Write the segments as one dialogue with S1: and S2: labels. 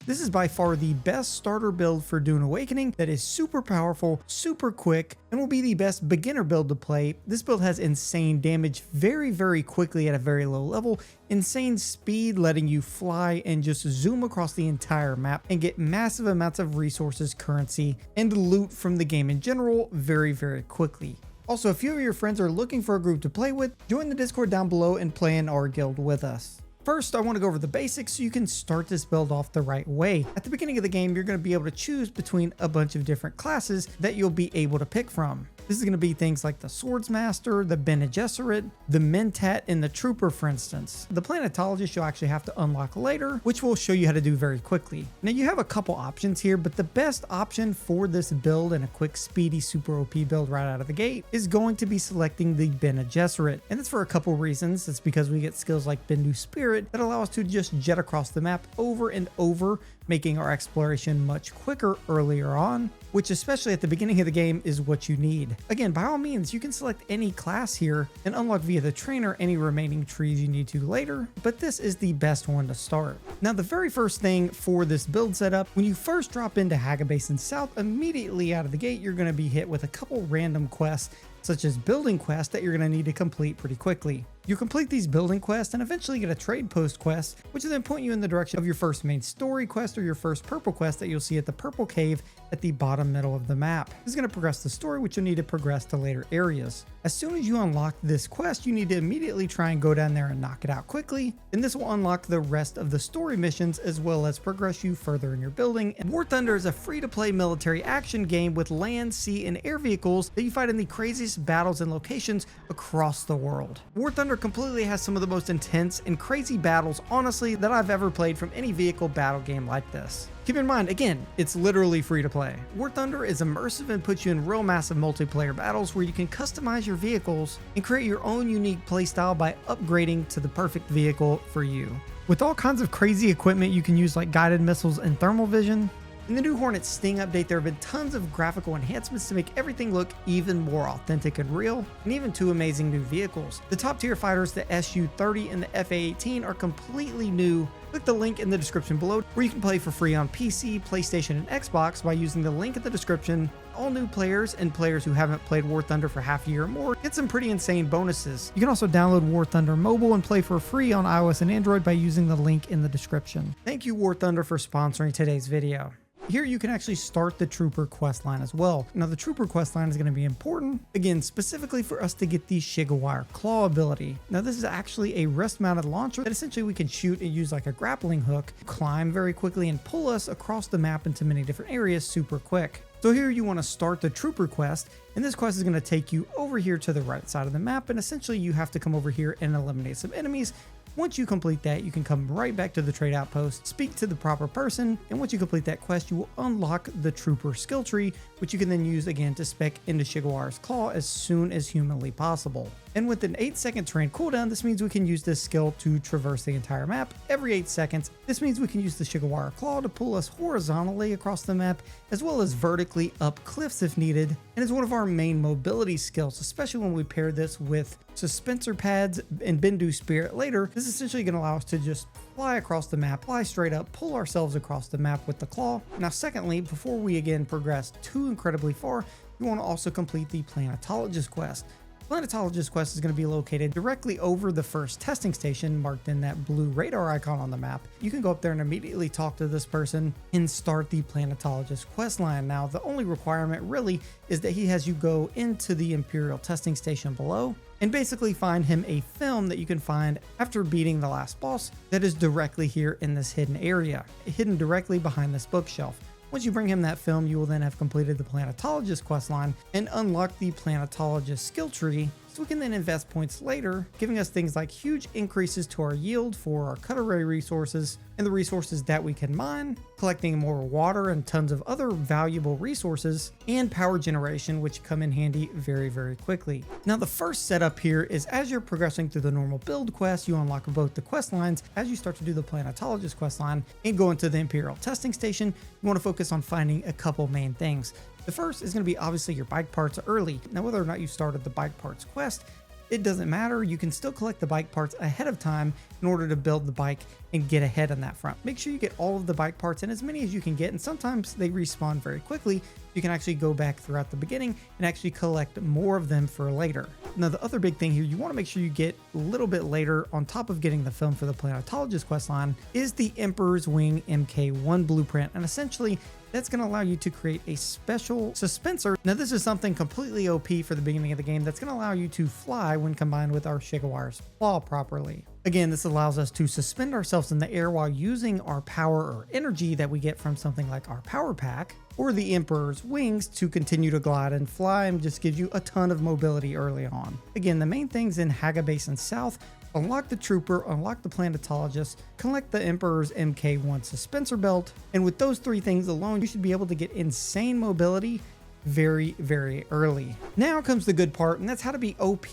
S1: This is by far the best starter build for Dune Awakening that is super powerful, super quick, and will be the best beginner build to play. This build has insane damage very quickly at a very low level, insane speed letting you fly and just zoom across the entire map and get massive amounts of resources, currency, and loot from the game in general very quickly. Also, if few of your friends are looking for a group to play with, join the Discord down below and play in our guild with us. First, I want to go over the basics so you can start this build off the right way. At the beginning of the game, you're going to be able to choose between a bunch of different classes that you'll be able to pick from. This is going to be things like the Swordsmaster, the Bene Gesserit, the Mentat, and the Trooper, for instance. The Planetologist you'll actually have to unlock later, which we'll show you how to do very quickly. Now, you have a couple options here, but the best option for this build and a quick, speedy, super OP build right out of the gate is going to be selecting the Bene Gesserit. And that's for a couple reasons. It's because we get skills like Bendu Spirit that allow us to just jet across the map over and over, making our exploration much quicker earlier on, which especially at the beginning of the game is what you need. Again, by all means, you can select any class here and unlock via the trainer any remaining trees you need to later, but this is the best one to start. Now, the very first thing for this build setup, when you first drop into Hagga Basin South, immediately out of the gate, you're going to be hit with a couple random quests, such as building quests that you're going to need to complete pretty quickly. You complete these building quests and eventually get a trade post quest, which will then point you in the direction of your first main story quest or your first purple quest that you'll see at the purple cave at the bottom middle of the map. This is going to progress the story, which you'll need to progress to later areas. As soon as you unlock this quest, you need to immediately try and go down there and knock it out quickly, and this will unlock the rest of the story missions as well as progress you further in your building. And War Thunder is a free-to-play military action game with land, sea, and air vehicles that you fight in the craziest battles and locations across the world. War Thunder completely has some of the most intense and crazy battles, honestly, that I've ever played from any vehicle battle game like this. Keep in mind, again, it's literally free to play. War Thunder is immersive and puts you in real massive multiplayer battles where you can customize your vehicles and create your own unique playstyle by upgrading to the perfect vehicle for you. With all kinds of crazy equipment you can use like guided missiles and thermal vision. In the new Hornet Sting update, there have been tons of graphical enhancements to make everything look even more authentic and real, and even two amazing new vehicles. The top tier fighters, the Su-30 and the Fa-18, are completely new. Click the link in the description below where you can play for free on PC, PlayStation, and Xbox by using the link in the description. All new players and players who haven't played War Thunder for half a year or more get some pretty insane bonuses. You can also download War Thunder Mobile and play for free on iOS and Android by using the link in the description. Thank you, War Thunder, for sponsoring today's video. Here you can actually start the Trooper questline as well. Now the Trooper questline is going to be important, again, specifically for us to get the Shigawire Claw ability. Now this is actually a wrist-mounted launcher that essentially we can shoot and use like a grappling hook, climb very quickly, and pull us across the map into many different areas super quick. So here you want to start the Trooper quest, and this quest is going to take you over here to the right side of the map, and essentially you have to come over here and eliminate some enemies. Once you complete that, you can come right back to the trade outpost, speak to the proper person, and once you complete that quest, you will unlock the Trooper skill tree, which you can then use again to spec into Shigaware's Claw as soon as humanly possible. And with an 8-second terrain cooldown, this means we can use this skill to traverse the entire map every 8 seconds. This means we can use the Shigawire Claw to pull us horizontally across the map, as well as vertically up cliffs if needed, and is one of our main mobility skills, especially when we pair this with Suspensor Pads and Bendu Spirit later. This is essentially going to allow us to just fly across the map, fly straight up, pull ourselves across the map with the claw. Now secondly, before we again progress too incredibly far, you want to also complete the Planetologist quest. Planetologist quest is going to be located directly over the first testing station marked in that blue radar icon on the map. You can go up there and immediately talk to this person and start the Planetologist quest line. Now, the only requirement really is that he has you go into the Imperial testing station below and basically find him a film that you can find after beating the last boss that is directly here in this hidden area, hidden directly behind this bookshelf. Once you bring him that film, you will then have completed the Planetologist questline and unlock the Planetologist skill tree, so we can then invest points later, giving us things like huge increases to our yield for our cutlery resources and the resources that we can mine, collecting more water and tons of other valuable resources, and power generation, which come in handy very, very quickly. Now, the first setup here is as you're progressing through the normal build quest, you unlock both the quest lines. As you start to do the Planetologist quest line and go into the Imperial testing station, you want to focus on finding a couple main things. The first is going to be obviously your bike parts early. Now, whether or not you started the bike parts quest, it doesn't matter. You can still collect the bike parts ahead of time in order to build the bike and get ahead on that front. Make sure you get all of the bike parts and as many as you can get, and sometimes they respawn very quickly. You can actually go back throughout the beginning and actually collect more of them for later. Now, the other big thing here you want to make sure you get a little bit later on top of getting the film for the Planetologist questline is the Emperor's Wing MK1 blueprint, and essentially that's going to allow you to create a special suspenser. Now, this is something completely OP for the beginning of the game that's going to allow you to fly when combined with our Shigaware's claw properly. Again, this allows us to suspend ourselves in the air while using our power or energy that we get from something like our power pack, or the Emperor's wings to continue to glide and fly, and just gives you a ton of mobility early on. Again, the main things in Hagga Basin South: unlock the Trooper, unlock the Planetologist, collect the Emperor's MK1 suspensor belt, and with those three things alone, you should be able to get insane mobility very, very early. Now comes the good part, and that's how to be OP,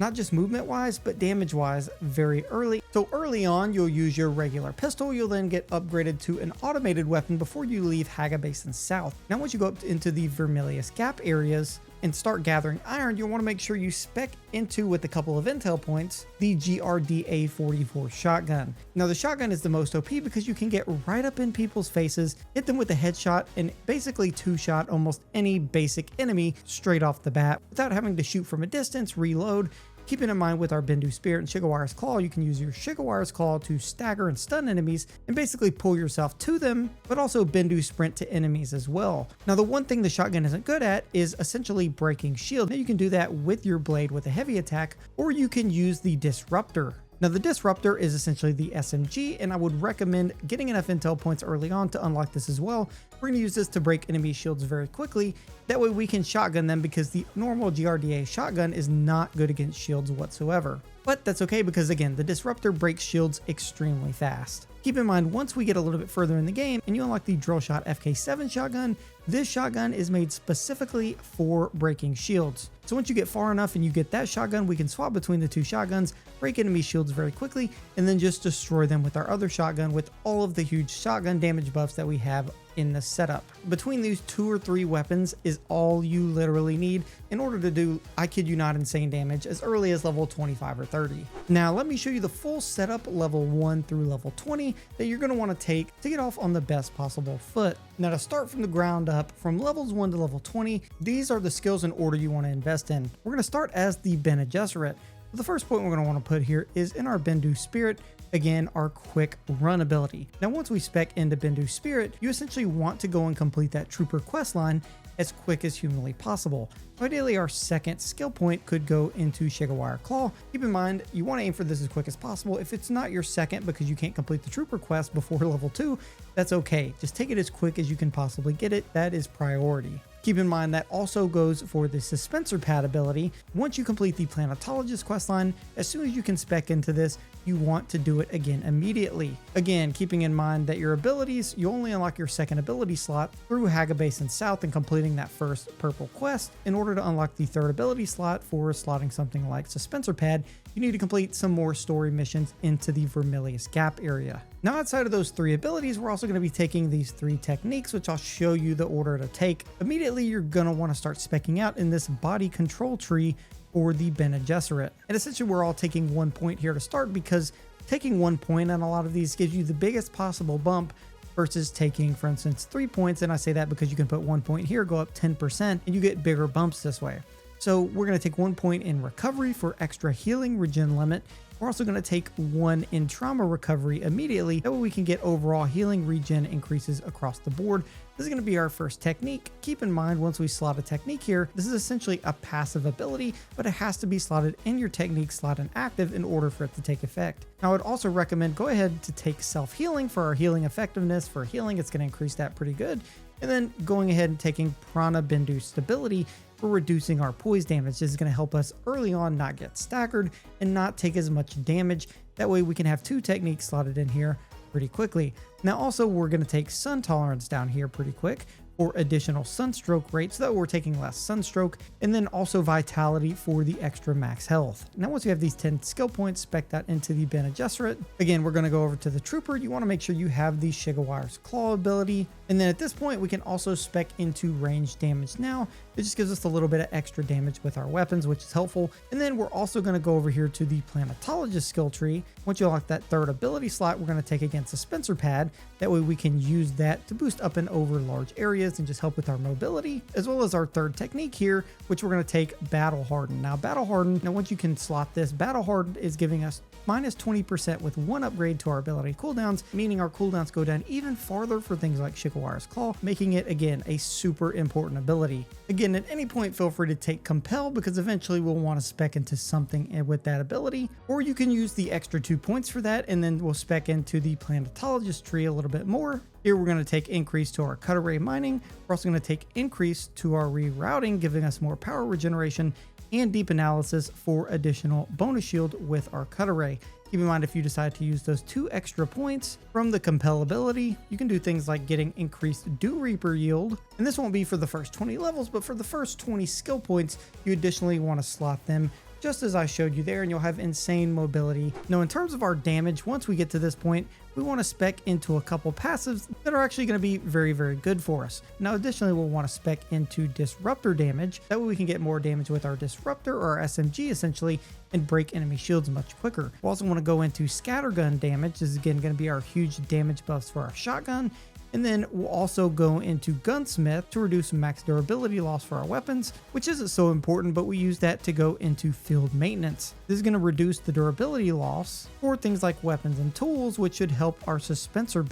S1: not just movement wise, but damage wise very early. So early on, you'll use your regular pistol. You'll then get upgraded to an automated weapon before you leave Hagga Basin South. Now, once you go up into the Vermilius Gap areas and start gathering iron, you'll want to make sure you spec into, with a couple of intel points, the GRDA 44 shotgun. Now, the shotgun is the most OP because you can get right up in people's faces, hit them with a headshot, and basically two-shot almost any basic enemy straight off the bat without having to shoot from a distance, reload. Keeping in mind with our Bendu Spirit and Shigaware's Claw, you can use your Shigaware's Claw to stagger and stun enemies and basically pull yourself to them, but also Bendu Sprint to enemies as well. Now, the one thing the shotgun isn't good at is essentially breaking shield. Now, you can do that with your blade with a heavy attack, or you can use the Disruptor. Now, the Disruptor is essentially the SMG, and I would recommend getting enough intel points early on to unlock this as well. We're going to use this to break enemy shields very quickly. That way we can shotgun them, because the normal GRDA shotgun is not good against shields whatsoever. But that's okay, because again, the Disruptor breaks shields extremely fast. Keep in mind, once we get a little bit further in the game and you unlock the Drill Shot FK7 shotgun, this shotgun is made specifically for breaking shields. So once you get far enough and you get that shotgun, we can swap between the two shotguns, break enemy shields very quickly, and then just destroy them with our other shotgun with all of the huge shotgun damage buffs that we have in the setup. Between these 2 or 3 weapons is all you literally need in order to do, I kid you not, insane damage as early as level 25 or 30. Now, let me show you the full setup level 1 through level 20 that you're going to want to take to get off on the best possible foot. Now, to start from the ground up, from levels 1 to level 20, these are the skills in order you want to invest in. We're going to start as the Bene Gesserit. The first point we're going to want to put here is in our Bendu Spirit. Again, our quick run ability. Now, once we spec into Bendu Spirit, you essentially want to go and complete that Trooper quest line as quick as humanly possible. So ideally, our second skill point could go into Shigaware Claw. Keep in mind, you want to aim for this as quick as possible. If it's not your second because you can't complete the Trooper quest before level 2, that's okay. Just take it as quick as you can possibly get it. That is priority. Keep in mind that also goes for the Suspensor Pad ability. Once you complete the Planetologist questline, as soon as you can spec into this, you want to do it again immediately. Again, keeping in mind that your abilities, you only unlock your second ability slot through Hagga Basin South and completing that first purple quest. In order to unlock the third ability slot for slotting something like Suspensor Pad, you need to complete some more story missions into the Vermilius Gap area. Now, outside of those 3 abilities, we're also going to be taking these 3 techniques, which I'll show you the order to take. Immediately, you're going to want to start speccing out in this body control tree for the Bene Gesserit. And essentially, we're all taking 1 point here to start, because taking 1 point on a lot of these gives you the biggest possible bump versus taking, for instance, 3 points. And I say that because you can put 1 point here, go up 10%, and you get bigger bumps this way. So we're going to take 1 point in recovery for extra healing regen limit. We're also going to take 1 in trauma recovery immediately. That way we can get overall healing regen increases across the board. This is going to be our first technique. Keep in mind, once we slot a technique here, this is essentially a passive ability, but it has to be slotted in your technique slot and active in order for it to take effect. Now, I would also recommend go ahead to take self-healing for our healing effectiveness. For healing, it's going to increase that pretty good. And then going ahead and taking Prana Bendu Stability for reducing our poise damage. This is going to help us early on not get staggered and not take as much damage. That way we can have 2 techniques slotted in here pretty quickly. Now, also, we're going to take Sun Tolerance down here pretty quick for additional sunstroke rate, so that we're taking less sunstroke, and then also vitality for the extra max health. Now once you have these 10 skill points, spec that into the Bene Gesserit. Again, we're going to go over to the Trooper. You want to make sure you have the Shigaware's Claw ability, and then at this point we can also spec into range damage now. It just gives us a little bit of extra damage with our weapons, which is helpful. And then we're also going to go over here to the Planetologist skill tree. Once you unlock that third ability slot, we're going to take against the Spencer pad. That way we can use that to boost up and over large areas and just help with our mobility, as well as our third technique here, which we're going to take Battle Harden. Now Battle Harden, once you can slot this, Battle Harden is giving us minus 20% with one upgrade to our ability cooldowns, meaning our cooldowns go down even farther for things like Shigaware's Claw, making it again a super important ability. Again, at any point feel free to take Compel, because eventually we'll want to spec into something with that ability, or you can use the extra 2 points for that, and then we'll spec into the Planetologist tree a little bit more. Here we're going to take increase to our cut array mining. We're also going to take increase to our rerouting, giving us more power regeneration and deep analysis for additional bonus shield with our cut array. Keep in mind, if you decide to use those 2 extra points from the Compel ability, you can do things like getting increased Dew Reaper yield. And this won't be for the first 20 levels, but for the first 20 skill points, you additionally want to slot them just as I showed you there, and you'll have insane mobility. Now, in terms of our damage, once we get to this point, we want to spec into a couple passives that are actually going to be very, very good for us. Now, additionally, we'll want to spec into Disruptor damage. That way we can get more damage with our Disruptor or our SMG essentially, and break enemy shields much quicker. We also want to go into Scattergun damage. This is again going to be our huge damage buffs for our shotgun. And then we'll also go into Gunsmith to reduce max durability loss for our weapons, which isn't so important, but we use that to go into Field Maintenance. This is going to reduce the durability loss for things like weapons and tools, which should help our Suspensor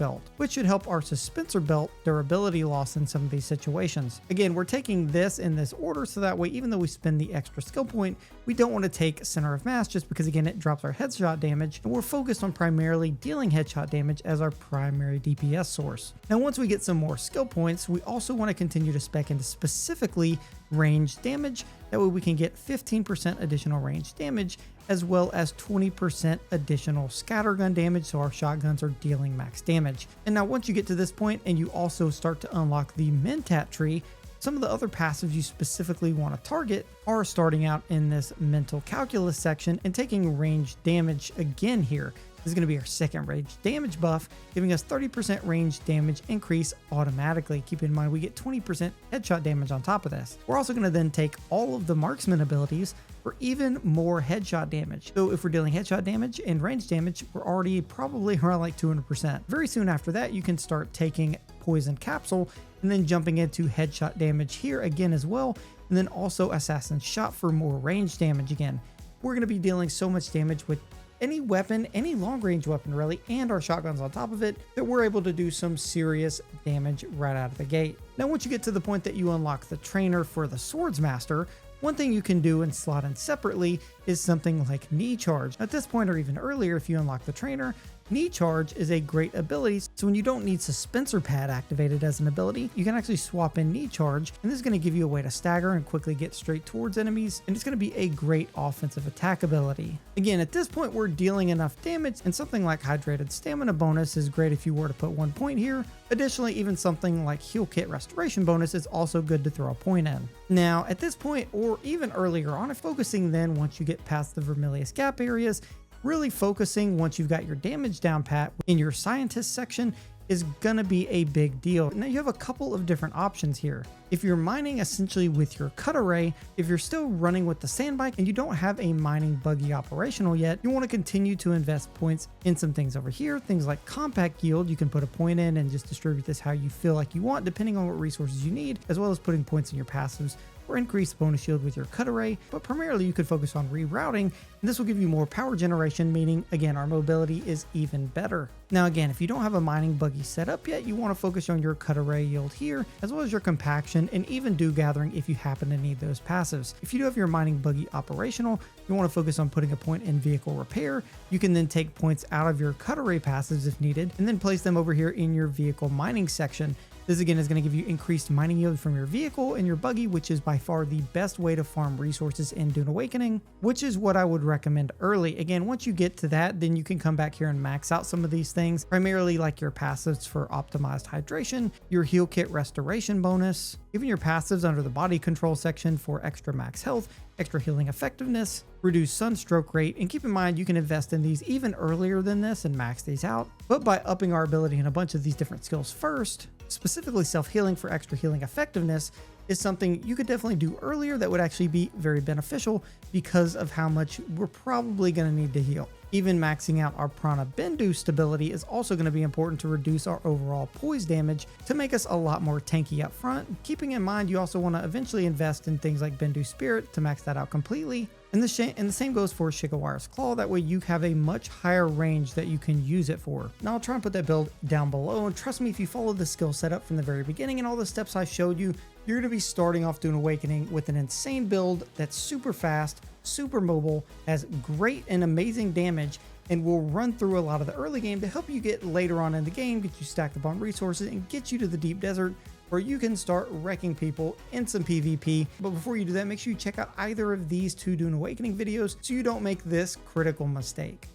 S1: Belt, durability loss in some of these situations. Again, we're taking this in this order, so that way, even though we spend the extra skill point, we don't want to take Center of Mass just because, again, it drops our headshot damage, and we're focused on primarily dealing headshot damage as our primary DPS source. Now, once we get some more skill points, we also want to continue to spec into specifically range damage. That way we can get 15% additional range damage, as well as 20% additional scattergun damage, so our shotguns are dealing max damage. And now once you get to this point and you also start to unlock the Mentat tree, some of the other passives you specifically want to target are starting out in this mental calculus section and taking range damage again here. This is going to be our second range damage buff, giving us 30% range damage increase automatically. Keep in mind, we get 20% headshot damage on top of this. We're also going to then take all of the marksman abilities for even more headshot damage. So if we're dealing headshot damage and range damage, we're already probably around like 200%. Very soon after that, you can start taking Poison Capsule and then jumping into headshot damage here again as well. And then also Assassin's Shot for more range damage again. We're going to be dealing so much damage with any weapon, any long range weapon really, and our shotguns on top of it, that we're able to do some serious damage right out of the gate. Now, once you get to the point that you unlock the trainer for the Swordsmaster, one thing you can do and slot in separately is something like Knee Charge. At this point, or even earlier, if you unlock the trainer, Knee Charge is a great ability, so when you don't need Suspensor Pad activated as an ability, you can actually swap in Knee Charge, and this is going to give you a way to stagger and quickly get straight towards enemies, and it's going to be a great offensive attack ability. Again, at this point, we're dealing enough damage, and something like Hydrated Stamina bonus is great if you were to put 1 point here. Additionally, even something like Heal Kit Restoration bonus is also good to throw a point in. Now, at this point, or even earlier on, focusing then once you get past the Vermilius Gap areas, really focusing once you've got your damage down pat in your scientist section is gonna be a big deal. Now you have a couple of different options here. If you're mining essentially with your cut array, if you're still running with the sandbike and you don't have a mining buggy operational yet, you want to continue to invest points in some things over here. Things like compact yield, you can put a point in and just distribute this how you feel like you want, depending on what resources you need, as well as putting points in your passives or increase bonus shield with your cut array, but primarily you could focus on rerouting, and this will give you more power generation, meaning again our mobility is even better. Now again, if you don't have a mining buggy set up yet, you want to focus on your cut array yield here, as well as your compaction and even dew gathering if you happen to need those passives. If you do have your mining buggy operational, you want to focus on putting a point in vehicle repair. You can then take points out of your cut array passives if needed, and then place them over here in your vehicle mining section. This again is going to give you increased mining yield from your vehicle and your buggy, which is by far the best way to farm resources in Dune Awakening, which is what I would recommend early. Again, once you get to that, then you can come back here and max out some of these things, primarily like your passives for optimized hydration, your heal kit restoration bonus, even your passives under the body control section for extra max health, extra healing effectiveness, reduce sunstroke rate, and keep in mind you can invest in these even earlier than this and max these out. But by upping our ability in a bunch of these different skills first, specifically self-healing for extra healing effectiveness is something you could definitely do earlier that would actually be very beneficial because of how much we're probably going to need to heal. Even maxing out our Prana Bendu stability is also going to be important to reduce our overall poise damage to make us a lot more tanky up front. Keeping in mind you also want to eventually invest in things like Bendu Spirit to max that out completely. And the same goes for Shigaware's Claw, that way you have a much higher range that you can use it for. Now I'll try and put that build down below, and trust me, if you follow the skill setup from the very beginning and all the steps I showed you, you're going to be starting off Dune Awakening with an insane build that's super fast, super mobile, has great and amazing damage, and will run through a lot of the early game to help you get later on in the game, get you stacked up on resources, and get you to the deep desert where you can start wrecking people in some PvP. But before you do that, make sure you check out either of these two Dune Awakening videos so you don't make this critical mistake.